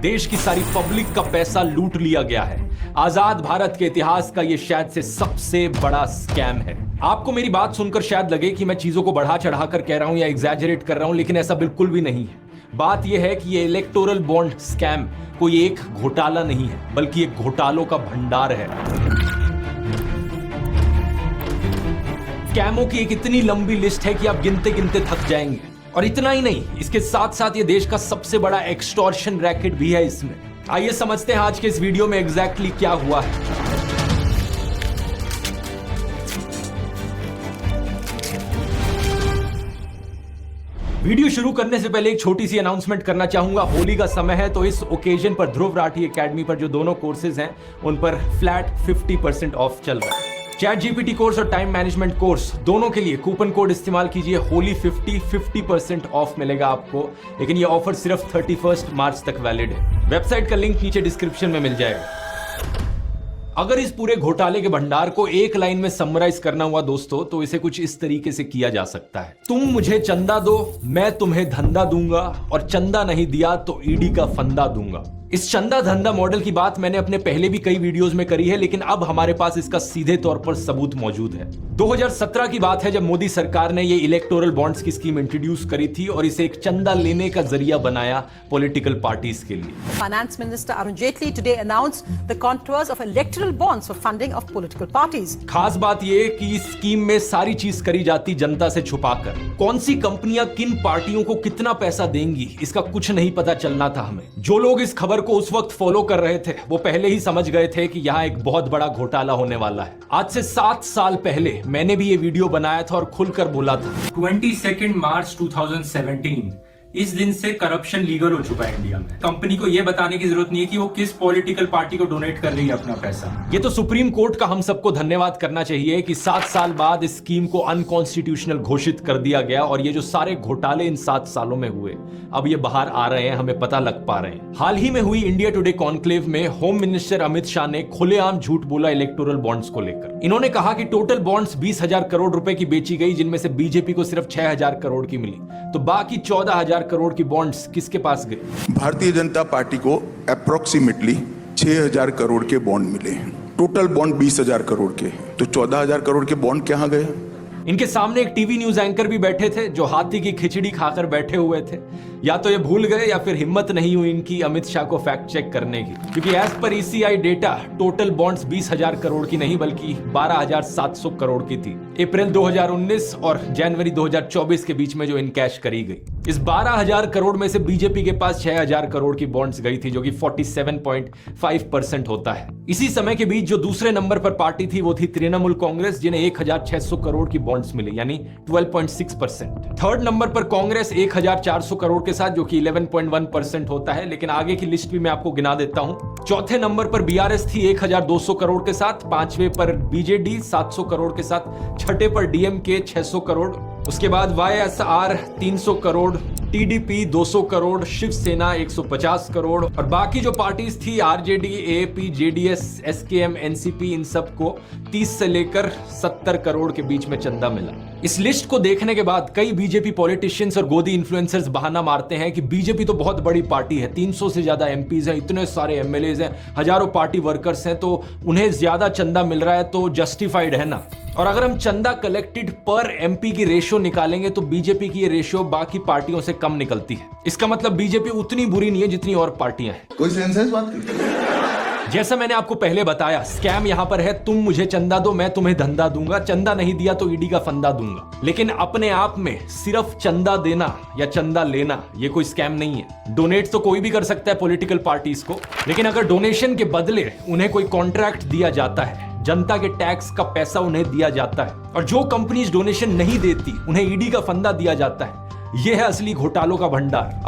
देश की सारी पब्लिक का पैसा लूट लिया गया है। आजाद भारत के इतिहास का ये शायद से सबसे बड़ा स्कैम है। आपको मेरी बात सुनकर शायद लगे कि मैं चीजों को बढ़ा चढ़ा कर कह रहा हूं या एग्जैजरेट कर रहा हूं, लेकिन ऐसा बिल्कुल भी नहीं है। बात यह है कि ये इलेक्टोरल बॉन्ड स्कैम कोई एक घोटाला नहीं है, बल्कि एक घोटालों का भंडार है। स्कैमों की एक इतनी लंबी लिस्ट है कि आप गिनते गिनते थक जाएंगे। और इतना ही नहीं, इसके साथ साथ ये देश का सबसे बड़ा एक्सटॉर्शन रैकेट भी है इसमें। आइए समझते हैं आज के इस वीडियो में एग्जैक्टली क्या हुआ है। वीडियो शुरू करने से पहले एक छोटी सी अनाउंसमेंट करना चाहूंगा। होली का समय है, तो इस ओकेजन पर ध्रुव राठी एकेडमी पर जो दोनों कोर्सेज हैं उन पर फ्लैट 50% ऑफ चल रहा है। चैट जीपीटी कोर्स और टाइम मैनेजमेंट कोर्स दोनों के लिए कूपन कोड इस्तेमाल कीजिए। होली 50% ऑफ मिलेगा आपको, लेकिन ये ऑफर सिर्फ 31 मार्च तक वैलिड है। वेबसाइट का लिंक नीचे डिस्क्रिप्शन में मिल जाएगा। अगर इस पूरे घोटाले के भंडार को एक लाइन में समराइज करना हुआ दोस्तों, तो इसे कुछ इस तरीके से किया जा सकता है। तुम मुझे चंदा दो, मैं तुम्हें धंधा दूंगा, और चंदा नहीं दिया तो ईडी का फंदा दूंगा। इस चंदा धंधा मॉडल की बात मैंने अपने पहले भी कई वीडियोस में करी है, लेकिन अब हमारे पास इसका सीधे तौर पर सबूत मौजूद है। 2017 की बात है, जब मोदी सरकार ने ये इलेक्टोरल बॉन्ड्स की स्कीम इंट्रोड्यूस करी थी और इसे एक चंदा लेने का जरिया बनाया पॉलिटिकल पार्टीज के लिए। Finance minister Arun Jaitley today announced the contours of electoral bonds for funding of political parties. खास बात ये कि इस स्कीम में सारी चीज करी जाती जनता से छुपाकर। कौन सी कंपनियां किन पार्टियों को कितना पैसा देंगी, इसका कुछ नहीं पता चलना था हमें। जो लोग इस खबर को उस वक्त फॉलो कर रहे थे वो पहले ही समझ गए थे कि यहां एक बहुत बड़ा घोटाला होने वाला है। आज से 7 साल पहले मैंने भी ये वीडियो बनाया था और खुलकर बोला था। 22 मार्च 2017 इस दिन से करप्शन लीगल हो चुका है इंडिया में। कंपनी को यह बताने की जरूरत नहीं है कि वो किस पॉलिटिकल पार्टी को डोनेट कर रही है अपना पैसा। ये तो सुप्रीम कोर्ट का हम सबको धन्यवाद करना चाहिए कि 7 साल बाद इस स्कीम को अनकॉन्स्टिट्यूशनल घोषित कर दिया गया, और ये जो सारे घोटाले इन 7 सालों में हुए अब ये बाहर आ रहे हैं, हमें पता लग पा रहे हैं। हाल ही में हुई इंडिया टुडे कॉन्क्लेव में होम मिनिस्टर अमित शाह ने खुलेआम झूठ बोला इलेक्टोरल बॉन्ड्स को लेकर। इन्होंने कहा कि टोटल बॉन्ड्स 20,000 करोड़ रुपए की बेची गई, जिनमें से बीजेपी को सिर्फ 6,000 करोड़ की मिली, तो बाकी 14,000 करोड़ की बॉन्ड्स किसके पास गए? भारतीय जनता पार्टी को अप्रोक्सीमेटली 6,000 करोड़ के बॉन्ड मिले हैं। टोटल बॉन्ड 20,000 करोड़ के, तो 14,000 करोड़ के बॉन्ड कहां गए? इनके सामने एक टीवी न्यूज एंकर भी बैठे थे जो हाथी की खिचड़ी खाकर बैठे हुए थे। या तो ये भूल गए या फिर हिम्मत नहीं हुई इनकी अमित शाह को फैक्ट चेक करने की, क्योंकि as per ECI data total bonds 20,000 crore की नहीं बल्कि 12,700 करोड़ की थी। अप्रैल 2019 और जनवरी 2024 के बीच में जो इनकैश करी गई। इस 12,000 करोड़ में से बीजेपी के पास 6,000 करोड़ की बॉन्ड्स गई थी, जो कि 47.5% होता है। इसी समय के बीच जो दूसरे नंबर पर पार्टी थी वो थी तृणमूल कांग्रेस, जिन्हें 1,600 करोड़ की बॉन्ड्स मिली, यानी 12.6%। थर्ड नंबर पर कांग्रेस 1,400 करोड़ के साथ, जो कि 11.1% होता है, लेकिन आगे की लिस्ट भी मैं आपको गिना देता हूं। चौथे नंबर पर बीआरएस थी 1,200 करोड़ के साथ, पांचवें पर बीजेडी 700 करोड़ के साथ, छठे पर डीएमके 600 करोड़, उसके बाद वाईएसआर 300 करोड़, टीडीपी 200 करोड़, शिवसेना 150 करोड़, और बाकी जो पार्टीज थी आरजेडी, एएपी, जेडीएस, एसकेएम, एनसीपी, इन सब को 30 से लेकर 70 करोड़ के बीच में चंदा मिला। इस लिस्ट को देखने के बाद कई बीजेपी पॉलिटिशियंस और गोदी इन्फ्लुएंसर्स बहाना मारते हैं कि बीजेपी तो बहुत बड़ी पार्टी है, 300 से ज्यादा एमपीज हैं, इतने सारे एमएलएज हैं, हजारों पार्टी वर्कर्स हैं, तो उन्हें ज्यादा चंदा मिल रहा है तो जस्टिफाइड है ना। और अगर हम चंदा कलेक्टेड पर एमपी की रेशियो निकालेंगे तो बीजेपी की ये रेशियो बाकी पार्टियों से कम निकलती है। इसका मतलब बीजेपी उतनी बुरी नहीं है जितनी और पार्टियां हैं। कोई सेंस है इस बात की? जैसा मैंने आपको पहले बताया, स्कैम यहां पर है तुम मुझे चंदा दो, मैं तुम्हें धंधा दूंगा, चंदा नहीं दिया तो ईडी का फंदा दूंगा। लेकिन अपने आप में सिर्फ चंदा देना या चंदा लेना ये कोई स्कैम नहीं है। डोनेट तो कोई भी कर सकता है पॉलिटिकल पार्टीज को, लेकिन अगर डोनेशन के बदले उन्हें कोई कॉन्ट्रैक्ट दिया जाता है, जनता के टैक्स का पैसा उन्हें दिया जाता है, और जो कंपनीज डोनेशन नहीं देती उन्हें ईडी का फंदा दिया जाता है, यह है असली घोटालों का भंडार।